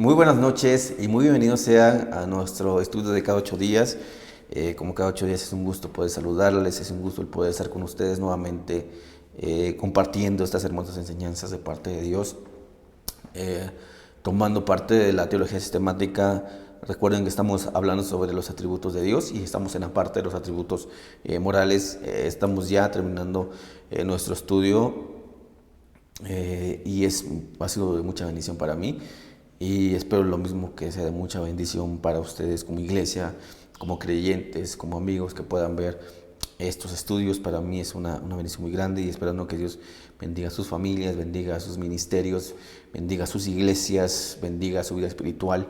Muy buenas noches y muy bienvenidos sean a nuestro estudio de cada 8 días. Como cada 8 días es un gusto poder saludarles, es un gusto el poder estar con ustedes nuevamente compartiendo estas hermosas enseñanzas de parte de Dios, eh, tomando parte de la teología sistemática. Recuerden que estamos hablando sobre los atributos de Dios y estamos en la parte de los atributos morales. Estamos ya terminando nuestro estudio y ha sido de mucha bendición para mí y espero lo mismo que sea de mucha bendición para ustedes como iglesia, como creyentes, como amigos que puedan ver estos estudios. Para mí es una bendición muy grande y esperando que Dios bendiga a sus familias, bendiga a sus ministerios, bendiga a sus iglesias, bendiga su vida espiritual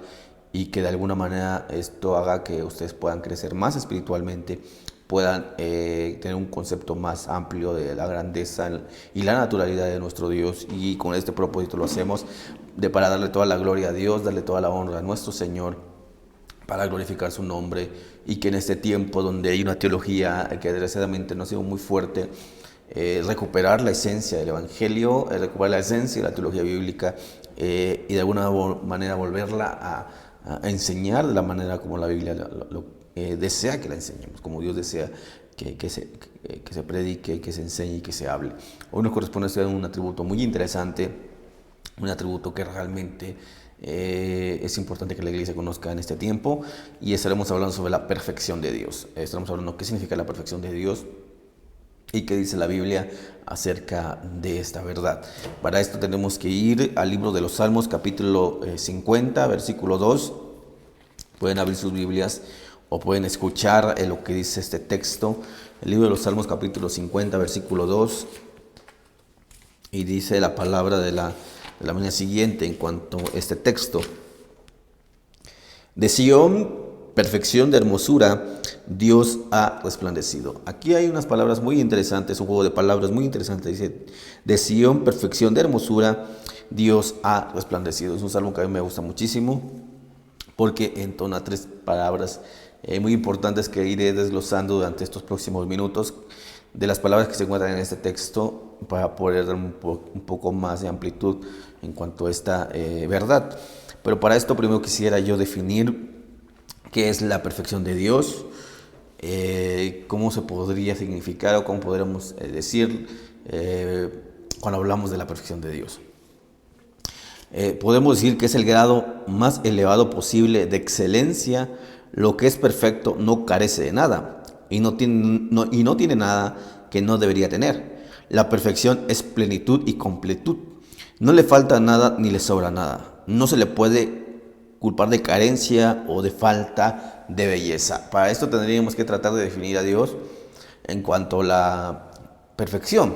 y que de alguna manera esto haga que ustedes puedan crecer más espiritualmente, puedan tener un concepto más amplio de la grandeza y la naturalidad de nuestro Dios. Y con este propósito lo hacemos para darle toda la gloria a Dios, darle toda la honra a nuestro Señor, para glorificar su nombre, y que en este tiempo donde hay una teología que desgraciadamente no ha sido muy fuerte, recuperar la esencia del Evangelio, recuperar la esencia de la teología bíblica y de alguna manera volverla a enseñar de la manera como la Biblia desea que la enseñemos, como Dios desea que se predique, que se enseñe y que se hable. Hoy nos corresponde estudiar un atributo muy interesante, un atributo que realmente es importante que la iglesia conozca en este tiempo, y estaremos hablando sobre la perfección de Dios. Estaremos hablando qué significa la perfección de Dios y qué dice la Biblia acerca de esta verdad. Para esto tenemos que ir al libro de los Salmos, capítulo 50, versículo 2. Pueden abrir sus Biblias o pueden escuchar lo que dice este texto. El libro de los Salmos, capítulo 50, versículo 2. Y dice la palabra de la manera siguiente en cuanto a este texto: de Sión, perfección de hermosura, Dios ha resplandecido. Aquí hay unas palabras muy interesantes, un juego de palabras muy interesante. Dice, de Sión, perfección de hermosura, Dios ha resplandecido. Es un salmo que a mí me gusta muchísimo porque entona tres palabras muy importantes que iré desglosando durante estos próximos minutos, de las palabras que se encuentran en este texto, para poder dar un poco más de amplitud en cuanto a esta verdad. Pero para esto primero quisiera yo definir qué es la perfección de Dios, cómo se podría significar o cómo podríamos decir cuando hablamos de la perfección de Dios. Podemos decir que es el grado más elevado posible de excelencia. Lo que es perfecto no carece de nada y no tiene nada que no debería tener. La perfección es plenitud y completud. No le falta nada ni le sobra nada. No se le puede culpar de carencia o de falta de belleza. Para esto tendríamos que tratar de definir a Dios en cuanto a la perfección,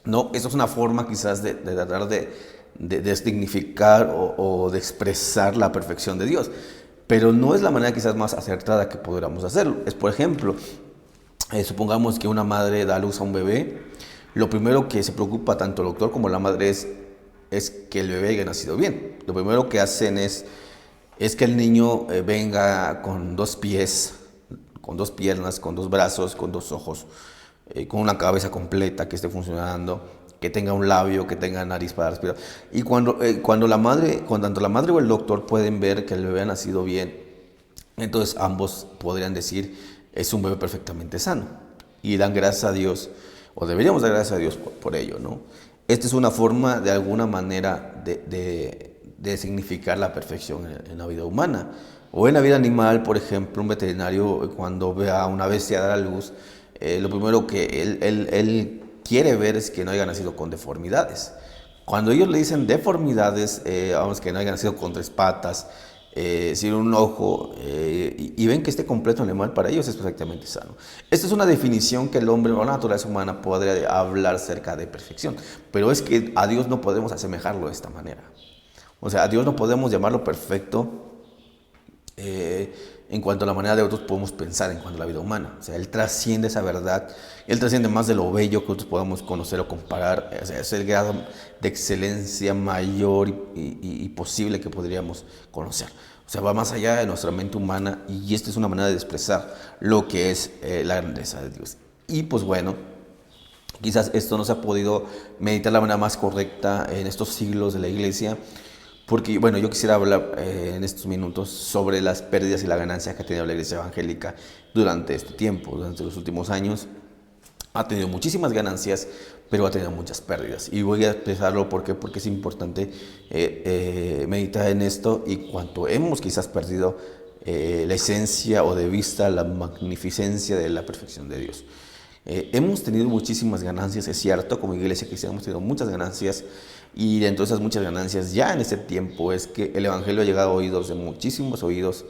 ¿no? Esto es una forma quizás de tratar de significar o de expresar la perfección de Dios, pero no es la manera quizás más acertada que podríamos hacerlo. Es, por ejemplo, supongamos que una madre da a luz a un bebé. Lo primero que se preocupa tanto el doctor como la madre es que el bebé haya nacido bien. Lo primero que hacen es que el niño venga con 2 pies, con 2 piernas, con 2 brazos, con 2 ojos, con una cabeza completa que esté funcionando, que tenga un labio, que tenga nariz para respirar. Y cuando tanto la madre o el doctor pueden ver que el bebé ha nacido bien, entonces ambos podrían decir, es un bebé perfectamente sano. Y dan gracias a Dios, o deberíamos dar gracias a Dios por ello, ¿no? Esta es una forma, de alguna manera, de significar la perfección en la vida humana. O en la vida animal, por ejemplo, un veterinario cuando ve a una bestia dar a luz, lo primero que él quiere ver es que no haya nacido con deformidades. Cuando ellos le dicen deformidades, vamos, que no haya nacido con 3 patas, sin un ojo, y ven que esté completo el animal, para ellos es perfectamente sano. Esta es una definición que el hombre o la naturaleza humana podría hablar acerca de perfección, pero es que a Dios no podemos asemejarlo de esta manera. O sea, a Dios no podemos llamarlo perfecto en cuanto a la manera de otros podemos pensar en cuanto a la vida humana. O sea, Él trasciende esa verdad, Él trasciende más de lo bello que otros podamos conocer o comparar. O sea, es el grado de excelencia mayor y posible que podríamos conocer. O sea, va más allá de nuestra mente humana, y esta es una manera de expresar lo que es la grandeza de Dios. Y pues bueno, quizás esto no se ha podido meditar de la manera más correcta en estos siglos de la iglesia, porque bueno, yo quisiera hablar en estos minutos sobre las pérdidas y la ganancia que ha tenido la iglesia evangélica durante este tiempo, durante los últimos años. Ha tenido muchísimas ganancias, pero ha tenido muchas pérdidas. Y voy a expresarlo porque es importante meditar en esto y cuánto hemos quizás perdido la esencia o de vista la magnificencia de la perfección de Dios. Hemos tenido muchísimas ganancias, es cierto, como iglesia cristiana hemos tenido muchas ganancias, y dentro de esas muchas ganancias ya en ese tiempo es que el evangelio ha llegado a oídos de muchísimos oídos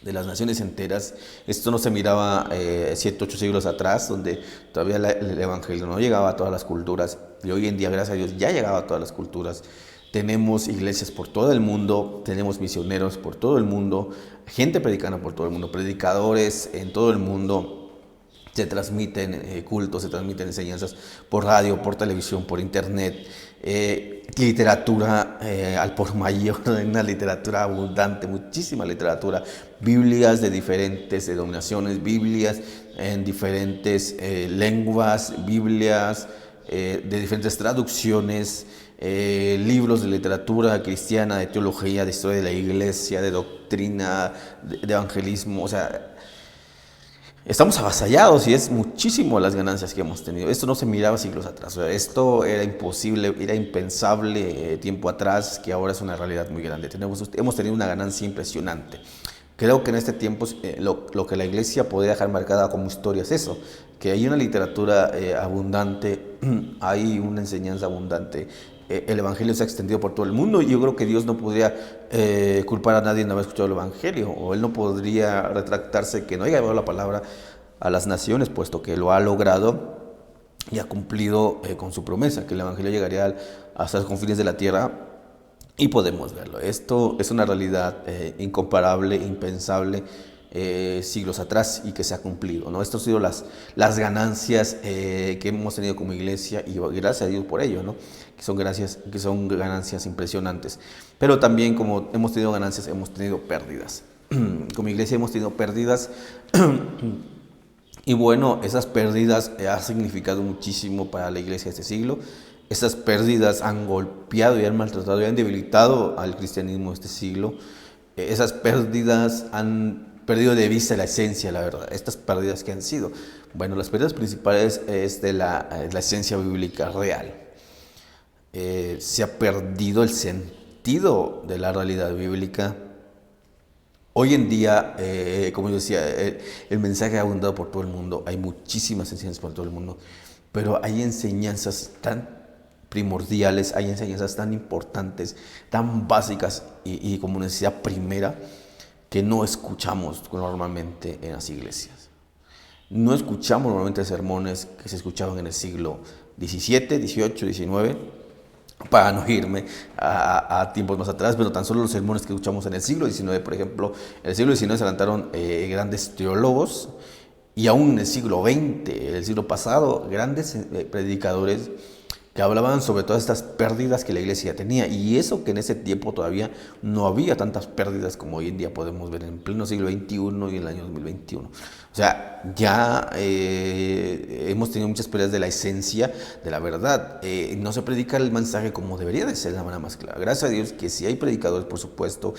de las naciones enteras. Esto no se miraba 7, 8 siglos atrás, donde todavía el evangelio no llegaba a todas las culturas, y hoy en día, gracias a Dios, ya llegaba a todas las culturas. Tenemos iglesias por todo el mundo, tenemos misioneros por todo el mundo, gente predicando por todo el mundo, predicadores en todo el mundo. Se transmiten cultos, se transmiten enseñanzas por radio, por televisión, por internet, literatura al por mayor, una literatura abundante, muchísima literatura, Biblias de diferentes denominaciones, Biblias en diferentes lenguas, Biblias de diferentes traducciones, libros de literatura cristiana, de teología, de historia de la iglesia, de doctrina, de evangelismo, o sea, estamos avasallados y es muchísimo las ganancias que hemos tenido. Esto no se miraba siglos atrás. O sea, esto era imposible, era impensable tiempo atrás, que ahora es una realidad muy grande. Hemos tenido una ganancia impresionante. Creo que en este tiempo lo que la iglesia puede dejar marcada como historia es eso, que hay una literatura abundante, hay una enseñanza abundante. El evangelio se ha extendido por todo el mundo y yo creo que Dios no podría culpar a nadie de no haber escuchado el evangelio, o él no podría retractarse que no haya llevado la palabra a las naciones, puesto que lo ha logrado y ha cumplido con su promesa, que el evangelio llegaría hasta los confines de la tierra, y podemos verlo. Esto es una realidad incomparable, impensable, siglos atrás, y que se ha cumplido, ¿no? Estas han sido las ganancias que hemos tenido como iglesia, y gracias a Dios por ello, ¿no? Que son ganancias impresionantes. Pero también, como hemos tenido ganancias, hemos tenido pérdidas. Como iglesia hemos tenido pérdidas y bueno, esas pérdidas han significado muchísimo para la iglesia de este siglo. Esas pérdidas han golpeado y han maltratado y han debilitado al cristianismo de este siglo. Esas pérdidas han perdido de vista la esencia, la verdad. Estas pérdidas que han sido, bueno, las pérdidas principales es de la esencia bíblica real. Se ha perdido el sentido de la realidad bíblica. Hoy en día, como yo decía, el mensaje ha abundado por todo el mundo, hay muchísimas enseñanzas por todo el mundo, pero hay enseñanzas tan primordiales, hay enseñanzas tan importantes, tan básicas y como necesidad primera, que no escuchamos normalmente en las iglesias. No escuchamos normalmente sermones que se escuchaban en el siglo XVII, XVIII, XIX, para no irme a tiempos más atrás, pero tan solo los sermones que escuchamos en el siglo XIX, por ejemplo. En el siglo XIX se levantaron grandes teólogos, y aún en el siglo XX, el siglo pasado, grandes predicadores que hablaban sobre todas estas pérdidas que la iglesia tenía, y eso que en ese tiempo todavía no había tantas pérdidas como hoy en día podemos ver en pleno siglo XXI y en el año 2021. O sea, ya hemos tenido muchas pérdidas de la esencia, de la verdad. No se predica el mensaje como debería de ser, de la manera más clara. Gracias a Dios que si hay predicadores, por supuesto,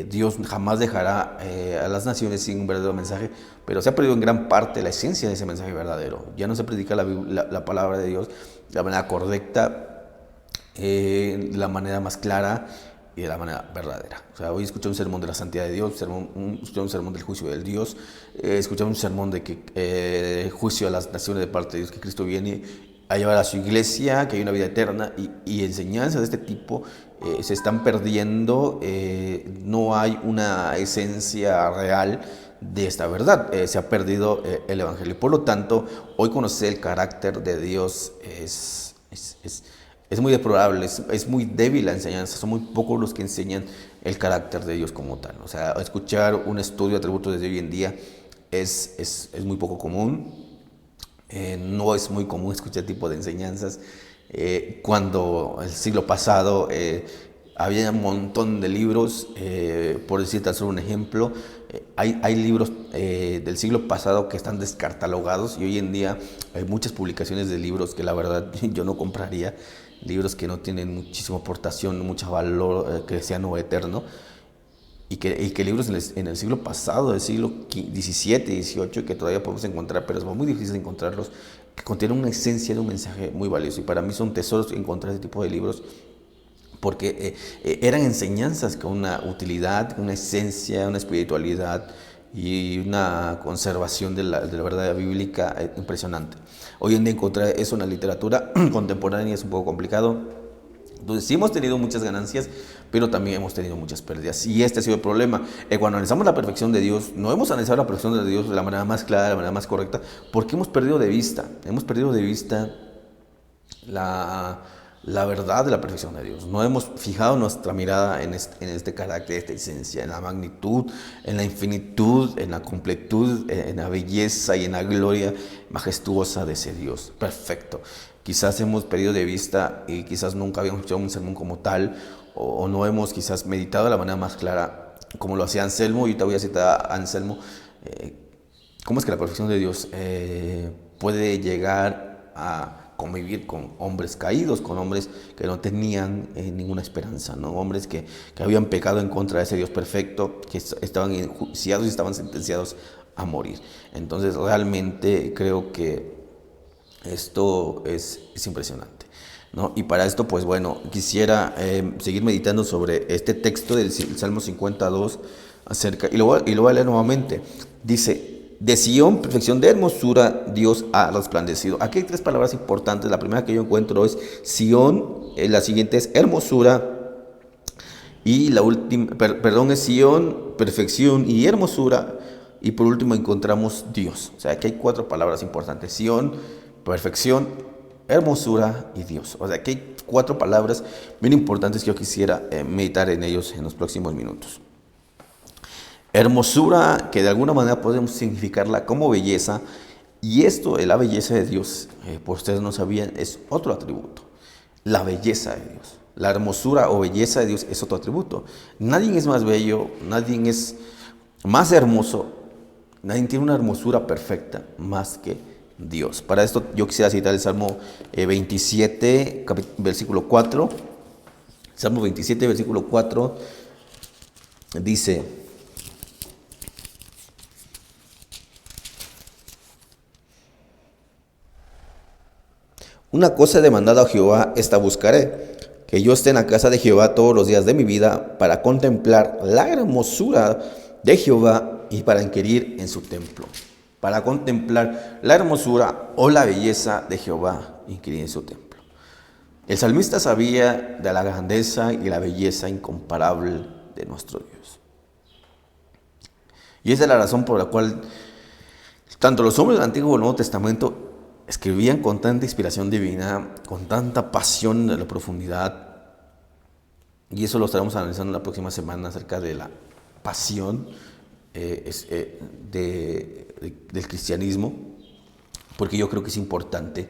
Dios jamás dejará a las naciones sin un verdadero mensaje, pero se ha perdido en gran parte la esencia de ese mensaje verdadero. Ya no se predica la palabra de Dios de la manera correcta, de la manera más clara y de la manera verdadera. O sea, hoy escuché un sermón de la santidad de Dios, escuché un sermón del juicio del Dios, escuché un sermón de que juicio a las naciones de parte de Dios, que Cristo viene a llevar a su iglesia, que hay una vida eterna, y enseñanzas de este tipo se están perdiendo. No hay una esencia real de esta verdad. Se ha perdido el evangelio. Por lo tanto, hoy conocer el carácter de Dios es muy deplorable, es muy débil la enseñanza. Son muy pocos los que enseñan el carácter de Dios como tal. O sea, escuchar un estudio de atributos de hoy en día es muy poco común. No es muy común escuchar tipo de enseñanzas. Cuando el siglo pasado había un montón de libros, por decir tan solo un ejemplo, hay libros del siglo pasado que están descatalogados, y hoy en día hay muchas publicaciones de libros que la verdad yo no compraría, libros que no tienen muchísima aportación, mucho valor cristiano o eterno, y que libros en el siglo pasado, del siglo XVII, XVIII, que todavía podemos encontrar, pero es muy difícil encontrarlos, que contienen una esencia de un mensaje muy valioso. Y para mí son tesoros encontrar ese tipo de libros, porque eran enseñanzas con una utilidad, una esencia, una espiritualidad y una conservación de la verdad bíblica impresionante. Hoy en día encontrar eso en la literatura contemporánea es un poco complicado. Entonces sí hemos tenido muchas ganancias, pero también hemos tenido muchas pérdidas. Y este ha sido el problema. Cuando analizamos la perfección de Dios, no hemos analizado la perfección de Dios de la manera más clara, de la manera más correcta, porque hemos perdido de vista la verdad de la perfección de Dios. No hemos fijado nuestra mirada en este carácter, esta esencia, en la magnitud, en la infinitud, en la completud, en la belleza y en la gloria majestuosa de ese Dios perfecto. Quizás hemos perdido de vista y quizás nunca habíamos escuchado un sermón como tal, o no hemos quizás meditado de la manera más clara como lo hacía Anselmo. Y te voy a citar a Anselmo. ¿Cómo es que la perfección de Dios puede llegar a convivir con hombres caídos, con hombres que no tenían ninguna esperanza, ¿no? Hombres que habían pecado en contra de ese Dios perfecto, que estaban enjuiciados y estaban sentenciados a morir? Entonces realmente creo que esto es impresionante, ¿no? Y para esto, pues bueno, quisiera seguir meditando sobre este texto del Salmo 52 y lo voy a leer nuevamente. Dice: de Sión, perfección de hermosura, Dios ha resplandecido. Aquí hay tres palabras importantes. La primera que yo encuentro es Sión, la siguiente es hermosura, y la última, es Sión, perfección y hermosura, y por último encontramos Dios. O sea, aquí hay cuatro palabras importantes: Sión, perfección, hermosura y Dios. O sea, aquí hay cuatro palabras bien importantes que yo quisiera meditar en ellos en los próximos minutos. Hermosura, que de alguna manera podemos significarla como belleza, y esto de la belleza de Dios, por ustedes no sabían, es otro atributo. La belleza de Dios, la hermosura o belleza de Dios es otro atributo. Nadie es más bello, nadie es más hermoso, nadie tiene una hermosura perfecta más que Dios. Para esto yo quisiera citar el Salmo 27, versículo 4. Salmo 27, versículo 4, dice: una cosa he demandado a Jehová, esta buscaré, que yo esté en la casa de Jehová todos los días de mi vida, para contemplar la hermosura de Jehová y para inquirir en su templo. Para contemplar la hermosura o la belleza de Jehová, inquirir en su templo. El salmista sabía de la grandeza y la belleza incomparable de nuestro Dios. Y esa es la razón por la cual tanto los hombres del Antiguo como del Nuevo Testamento escribían con tanta inspiración divina, con tanta pasión en la profundidad. Y eso lo estaremos analizando la próxima semana acerca de la pasión del cristianismo, porque yo creo que es importante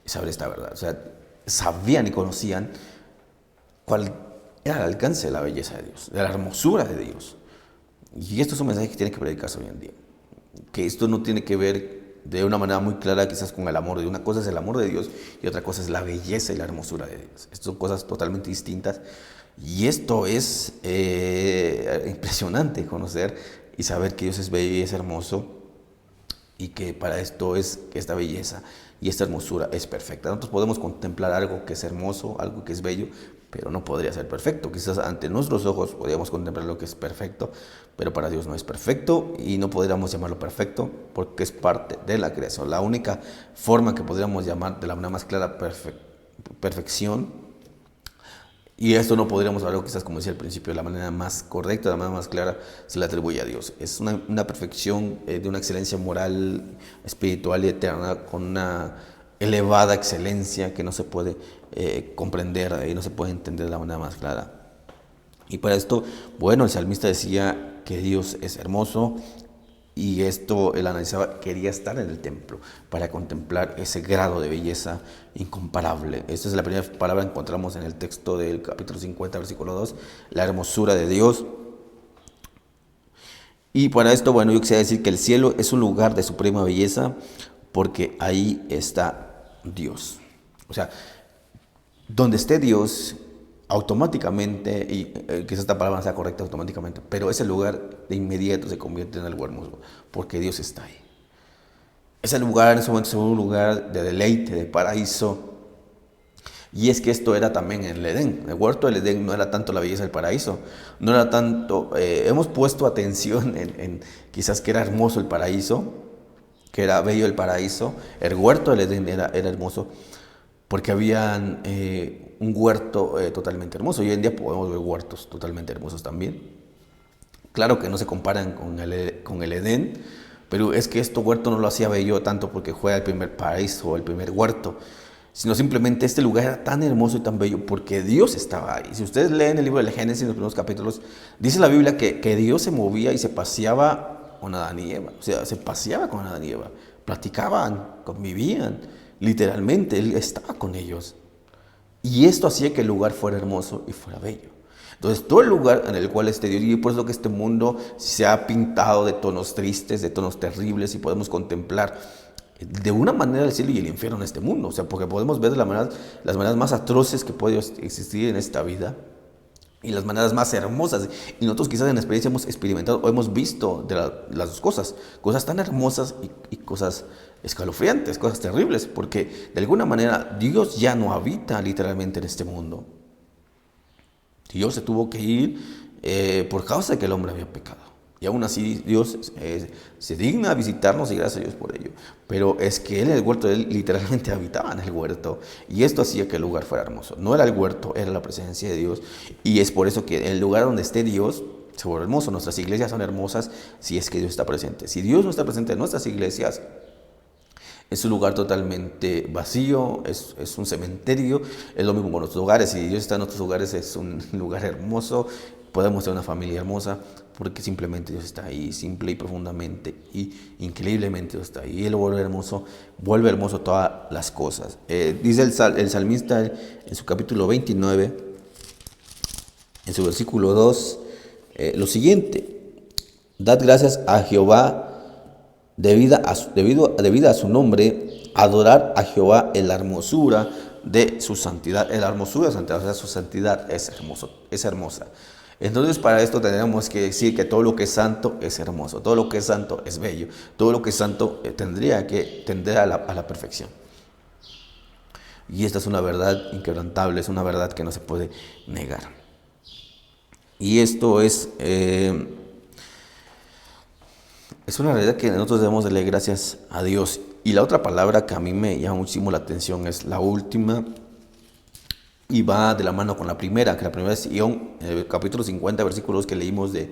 saber esta verdad. O sea, sabían y conocían cuál era el alcance de la belleza de Dios, de la hermosura de Dios. Y esto es un mensaje que tiene que predicarse hoy en día. Que esto no tiene que ver de una manera muy clara quizás con el amor de Dios. Una cosa es el amor de Dios y otra cosa es la belleza y la hermosura de Dios. Estas son cosas totalmente distintas. Y esto es impresionante conocer y saber que Dios es bello y es hermoso, y que para esto es que esta belleza y esta hermosura es perfecta. Nosotros podemos contemplar algo que es hermoso, algo que es bello, pero no podría ser perfecto. Quizás ante nuestros ojos podríamos contemplar lo que es perfecto, pero para Dios no es perfecto y no podríamos llamarlo perfecto porque es parte de la creación. La única forma que podríamos llamar de la manera más clara perfección, y esto no podríamos hablarlo quizás, como decía al principio, de la manera más correcta, de la manera más clara, se le atribuye a Dios. Es una perfección de una excelencia moral, espiritual y eterna, con una elevada excelencia que no se puede comprender y no se puede entender de la manera más clara. Y para esto, bueno, el salmista decía que Dios es hermoso, y esto él analizaba, quería estar en el templo para contemplar ese grado de belleza incomparable. Esta es la primera palabra que encontramos en el texto del capítulo 50, versículo 2, la hermosura de Dios. Y para esto, bueno, yo quisiera decir que el cielo es un lugar de suprema belleza porque ahí está Dios. O sea, donde esté Dios, automáticamente, y quizás esta palabra no sea correcta automáticamente, pero ese lugar de inmediato se convierte en algo hermoso, porque Dios está ahí. Ese lugar en ese momento es un lugar de deleite, de paraíso. Y es que esto era también en el Edén. El huerto del Edén no era tanto la belleza del paraíso, no era tanto, hemos puesto atención en quizás que era hermoso el paraíso, que era bello el paraíso. El huerto del Edén era hermoso porque había un huerto totalmente hermoso. Hoy en día podemos ver huertos totalmente hermosos también. Claro que no se comparan con el Edén, pero es que este huerto no lo hacía bello tanto porque fue el primer paraíso o el primer huerto, sino simplemente este lugar era tan hermoso y tan bello porque Dios estaba ahí. Si ustedes leen el libro de Génesis, en los primeros capítulos, dice la Biblia que Dios se movía y se paseaba con Adán y Eva. O sea, se paseaba con Adán y Eva, platicaban, convivían, literalmente, Él estaba con ellos. Y esto hacía que el lugar fuera hermoso y fuera bello. Entonces, todo el lugar en el cual esté Dios, y por eso que este mundo se ha pintado de tonos tristes, de tonos terribles, y podemos contemplar de una manera el cielo y el infierno en este mundo. O sea, porque podemos ver las maneras más atroces que puede existir en esta vida y las maneras más hermosas. Y nosotros quizás en la experiencia hemos experimentado o hemos visto de las dos cosas, cosas tan hermosas y cosas escalofriantes, cosas terribles, porque de alguna manera Dios ya no habita literalmente en este mundo. Dios se tuvo que ir por causa de que el hombre había pecado. Y aún así Dios se digna a visitarnos y gracias a Dios por ello. Pero es que Él en el huerto, Él literalmente habitaba en el huerto. Y esto hacía que el lugar fuera hermoso. No era el huerto, era la presencia de Dios. Y es por eso que en el lugar donde esté Dios se vuelve hermoso. Nuestras iglesias son hermosas si es que Dios está presente. Si Dios no está presente en nuestras iglesias, es un lugar totalmente vacío, es un cementerio. Es lo mismo con nuestros hogares. Si Dios está en nuestros hogares, es un lugar hermoso. Podemos tener una familia hermosa porque simplemente Dios está ahí, simple y profundamente y increíblemente Dios está ahí. Y Él vuelve hermoso todas las cosas. Dice el salmista en su capítulo 29, en su versículo 2, lo siguiente: Dad gracias a Jehová debido a su nombre, adorar a Jehová en la hermosura de su santidad. En la hermosura de su santidad, o sea, su santidad es hermosa. Entonces, para esto tenemos que decir que todo lo que es santo es hermoso, todo lo que es santo es bello, todo lo que es santo tendría que tender a la perfección. Y esta es una verdad inquebrantable, es una verdad que no se puede negar. Y esto es una realidad que nosotros debemos darle gracias a Dios. Y la otra palabra que a mí me llama muchísimo la atención es la última, y va de la mano con la primera, que la primera es Ión, en el capítulo 50, versículos que leímos del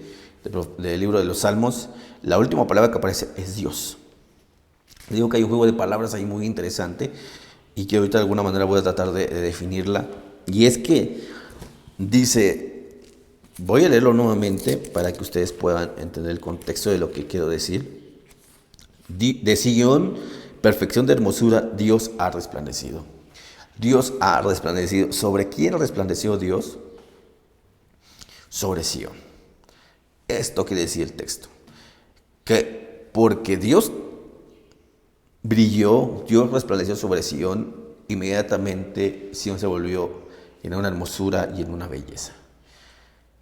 libro de los Salmos. La última palabra que aparece es Dios. Digo que hay un juego de palabras ahí muy interesante y que ahorita de alguna manera voy a tratar de definirla. Y es que dice, voy a leerlo nuevamente para que ustedes puedan entender el contexto de lo que quiero decir. De Sion, perfección de hermosura, Dios ha resplandecido. Dios ha resplandecido. ¿Sobre quién resplandeció Dios? Sobre Sion. Esto quiere decir el texto. Que porque Dios brilló, Dios resplandeció sobre Sion, inmediatamente Sion se volvió en una hermosura y en una belleza.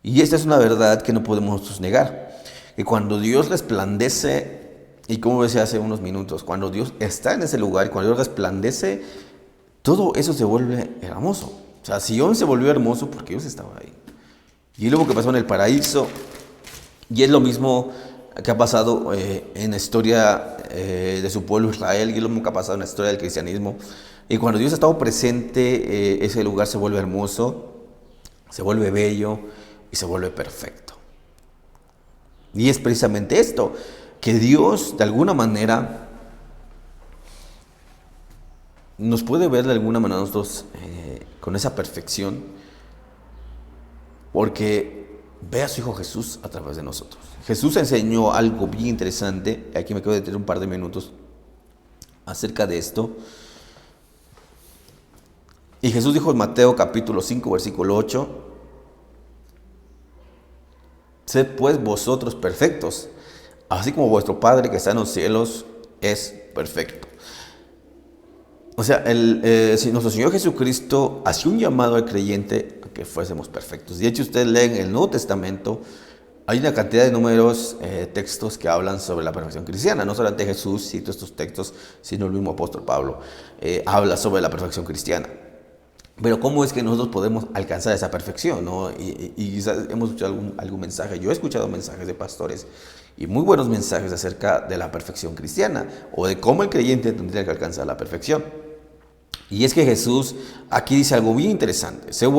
Y esta es una verdad que no podemos negar. Que cuando Dios resplandece, y como decía hace unos minutos, cuando Dios está en ese lugar, cuando Dios resplandece, todo eso se vuelve hermoso. O sea, Sion se volvió hermoso porque Dios estaba ahí. Y luego que pasó en el paraíso, y es lo mismo que ha pasado en la historia de su pueblo Israel, y es lo mismo que ha pasado en la historia del cristianismo. Y cuando Dios ha estado presente, ese lugar se vuelve hermoso, se vuelve bello y se vuelve perfecto. Y es precisamente esto, que Dios de alguna manera nos puede ver de alguna manera nosotros con esa perfección, porque ve a su Hijo Jesús a través de nosotros. Jesús enseñó algo bien interesante, aquí me quedo de tener un par de minutos acerca de esto. Y Jesús dijo en Mateo capítulo 5, versículo 8, sed pues vosotros perfectos, así como vuestro Padre que está en los cielos es perfecto. O sea, si nuestro Señor Jesucristo hacía un llamado al creyente a que fuésemos perfectos. De hecho, ustedes leen el Nuevo Testamento, hay una cantidad de números, textos que hablan sobre la perfección cristiana. No solamente Jesús cita estos textos, sino el mismo apóstol Pablo habla sobre la perfección cristiana. Pero ¿cómo es que nosotros podemos alcanzar esa perfección, ¿no? Y quizás hemos escuchado algún mensaje. Yo he escuchado mensajes de pastores y muy buenos mensajes acerca de la perfección cristiana o de cómo el creyente tendría que alcanzar la perfección. Y es que Jesús aquí dice algo bien interesante. Sed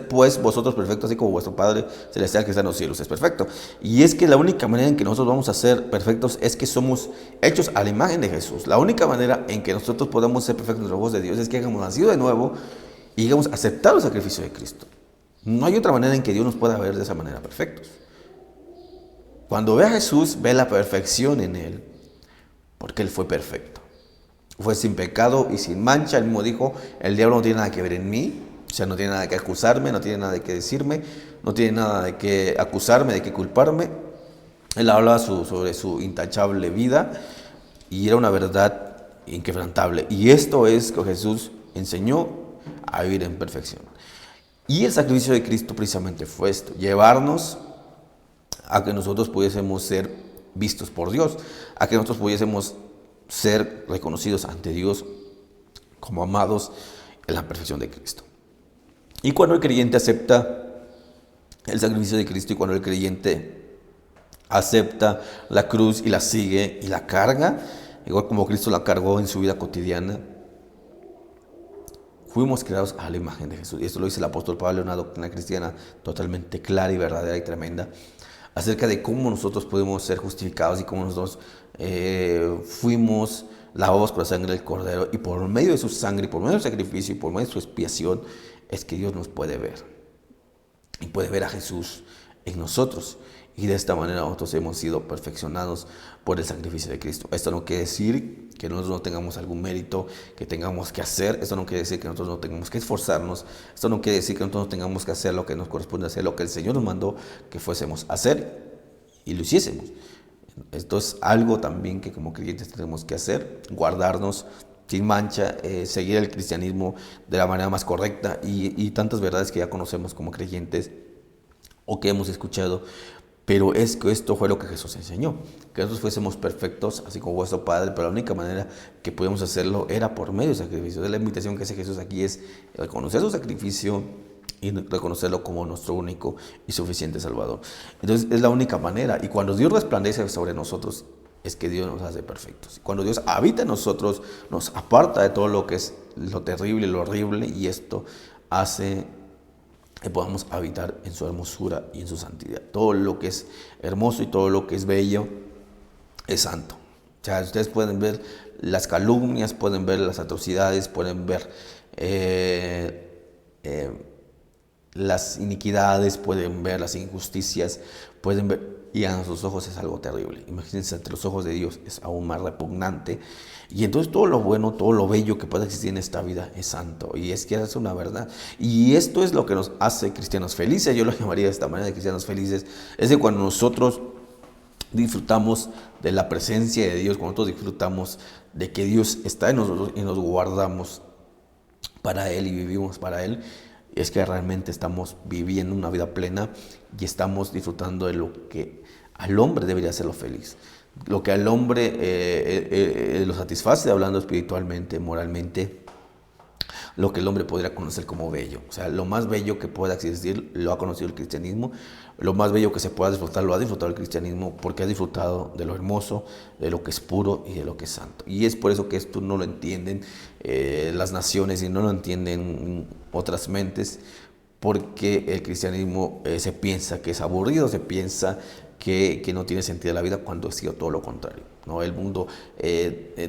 pues vosotros perfectos, así como vuestro Padre Celestial que está en los cielos es perfecto. Y es que la única manera en que nosotros vamos a ser perfectos es que somos hechos a la imagen de Jesús. La única manera en que nosotros podamos ser perfectos en los ojos de Dios es que hayamos nacido de nuevo y hayamos aceptado el sacrificio de Cristo. No hay otra manera en que Dios nos pueda ver de esa manera perfectos. Cuando ve a Jesús, ve la perfección en Él, porque Él fue perfecto. Fue sin pecado y sin mancha. Él mismo dijo, el diablo no tiene nada que ver en mí, o sea, no tiene nada que acusarme, no tiene nada que decirme, no tiene nada de que acusarme, de que culparme. Él hablaba sobre su intachable vida y era una verdad inquebrantable. Y esto es que Jesús enseñó a vivir en perfección. Y el sacrificio de Cristo precisamente fue esto, llevarnos a que nosotros pudiésemos ser vistos por Dios, a que nosotros pudiésemos ser reconocidos ante Dios como amados en la perfección de Cristo. Y cuando el creyente acepta el sacrificio de Cristo y cuando el creyente acepta la cruz y la sigue y la carga, igual como Cristo la cargó en su vida cotidiana, fuimos creados a la imagen de Jesús. Y esto lo dice el apóstol Pablo en una doctrina cristiana totalmente clara y verdadera y tremenda, acerca de cómo nosotros podemos ser justificados y cómo nosotros fuimos lavados con la sangre del Cordero, y por medio de su sangre, por medio del sacrificio y por medio de su expiación es que Dios nos puede ver y puede ver a Jesús en nosotros, y de esta manera nosotros hemos sido perfeccionados por el sacrificio de Cristo. Esto no quiere decir que nosotros no tengamos algún mérito que tengamos que hacer, esto no quiere decir que nosotros no tengamos que esforzarnos, esto no quiere decir que nosotros no tengamos que hacer lo que nos corresponde hacer, lo que el Señor nos mandó que fuésemos a hacer y lo hiciésemos. Esto es algo también que como creyentes tenemos que hacer, guardarnos sin mancha, seguir el cristianismo de la manera más correcta y tantas verdades que ya conocemos como creyentes o que hemos escuchado. Pero es que esto fue lo que Jesús enseñó, que nosotros fuésemos perfectos, así como vuestro Padre, pero la única manera que podíamos hacerlo era por medio del sacrificio. La invitación que hace Jesús aquí es reconocer su sacrificio y reconocerlo como nuestro único y suficiente Salvador. Entonces es la única manera, y cuando Dios resplandece sobre nosotros, es que Dios nos hace perfectos. Cuando Dios habita en nosotros, nos aparta de todo lo que es lo terrible, lo horrible, y esto hace que podamos habitar en su hermosura y en su santidad. Todo lo que es hermoso y todo lo que es bello es santo. O sea, ustedes pueden ver las calumnias, pueden ver las atrocidades, pueden ver las iniquidades, pueden ver las injusticias, pueden ver, y a nuestros ojos es algo terrible. Imagínense, ante los ojos de Dios es aún más repugnante. Y entonces todo lo bueno, todo lo bello que pueda existir en esta vida es santo. Y es que es una verdad. Y esto es lo que nos hace cristianos felices. Yo lo llamaría de esta manera, de cristianos felices. Es de cuando nosotros disfrutamos de la presencia de Dios, cuando nosotros disfrutamos de que Dios está en nosotros y nos guardamos para Él y vivimos para Él. Es que realmente estamos viviendo una vida plena y estamos disfrutando de lo que al hombre debería hacerlo feliz. Lo que al hombre lo satisface, hablando espiritualmente, moralmente, lo que el hombre podría conocer como bello. O sea, lo más bello que pueda existir lo ha conocido el cristianismo. Lo más bello que se pueda disfrutar lo ha disfrutado el cristianismo, porque ha disfrutado de lo hermoso, de lo que es puro y de lo que es santo. Y es por eso que esto no lo entienden las naciones y no lo entienden otras mentes, porque el cristianismo se piensa que es aburrido, se piensa que no tiene sentido la vida, cuando ha sido todo lo contrario, ¿no? El mundo,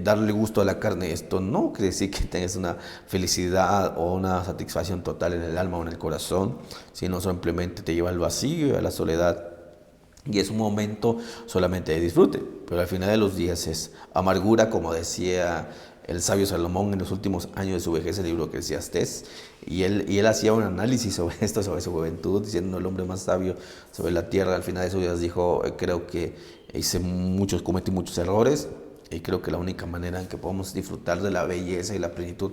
darle gusto a la carne, esto no quiere decir que tengas una felicidad o una satisfacción total en el alma o en el corazón, sino simplemente te lleva al vacío, a la soledad, y es un momento solamente de disfrute, pero al final de los días es amargura, como decía el sabio Salomón en los últimos años de su vejez, el libro de Eclesiastés, y él hacía un análisis sobre esto, sobre su juventud, diciendo el hombre más sabio sobre la tierra. Al final de sus días dijo, creo que cometí muchos errores, y creo que la única manera en que podemos disfrutar de la belleza y la plenitud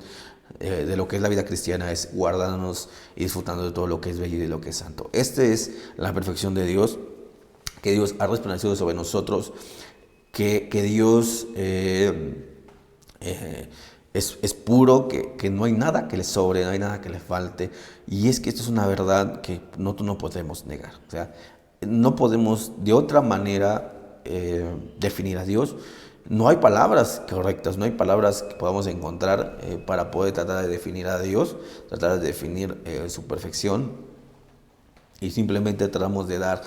de lo que es la vida cristiana es guardándonos y disfrutando de todo lo que es bello y de lo que es santo. Esta es la perfección de Dios, que Dios ha resplandecido sobre nosotros, que Dios es puro, que no hay nada que le sobre, no hay nada que le falte. Y es que esto es una verdad que no podemos negar. O sea, no podemos de otra manera definir a Dios. No hay palabras correctas, no hay palabras que podamos encontrar para poder tratar de definir a Dios, tratar de definir su perfección. Y simplemente tratamos de dar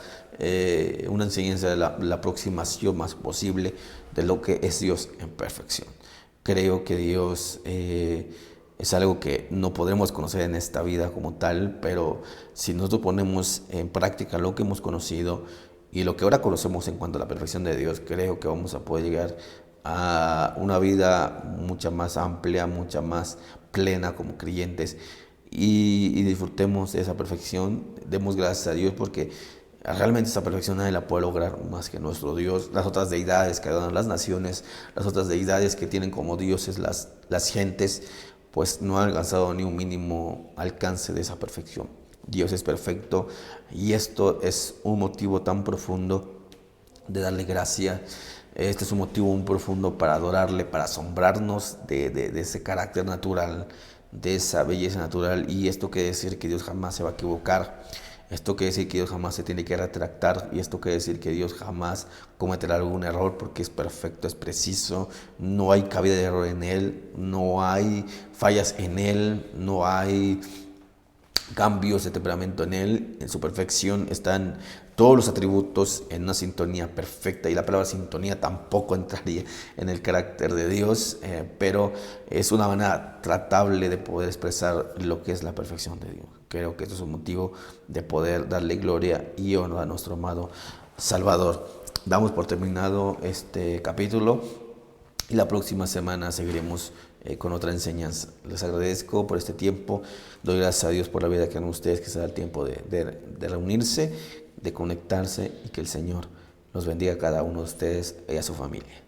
una enseñanza de la aproximación más posible de lo que es Dios en perfección. Creo que Dios es algo que no podremos conocer en esta vida como tal, pero si nosotros ponemos en práctica lo que hemos conocido y lo que ahora conocemos en cuanto a la perfección de Dios, creo que vamos a poder llegar a una vida mucha más amplia, mucha más plena como creyentes, y disfrutemos de esa perfección. Demos gracias a Dios porque realmente esa perfección nadie la puede lograr más que nuestro Dios. Las otras deidades que dan las naciones, las otras deidades que tienen como dioses las gentes, pues no han alcanzado ni un mínimo alcance de esa perfección. Dios es perfecto y esto es un motivo tan profundo de darle gracia. Este es un motivo muy profundo para adorarle, para asombrarnos de ese carácter natural, de esa belleza natural. Y esto quiere decir que Dios jamás se va a equivocar. Esto quiere decir que Dios jamás se tiene que retractar. Y esto quiere decir que Dios jamás cometerá algún error porque es perfecto, es preciso. No hay cabida de error en Él. No hay fallas en Él. No hay cambios de temperamento en Él. En su perfección están todos los atributos en una sintonía perfecta, y la palabra sintonía tampoco entraría en el carácter de Dios, pero es una manera tratable de poder expresar lo que es la perfección de Dios. Creo que esto es un motivo de poder darle gloria y honra a nuestro amado Salvador. Damos por terminado este capítulo y la próxima semana seguiremos con otra enseñanza. Les agradezco por este tiempo. Doy gracias a Dios por la vida que dan ustedes, que se da el tiempo de reunirse, de conectarse, y que el Señor los bendiga a cada uno de ustedes y a su familia.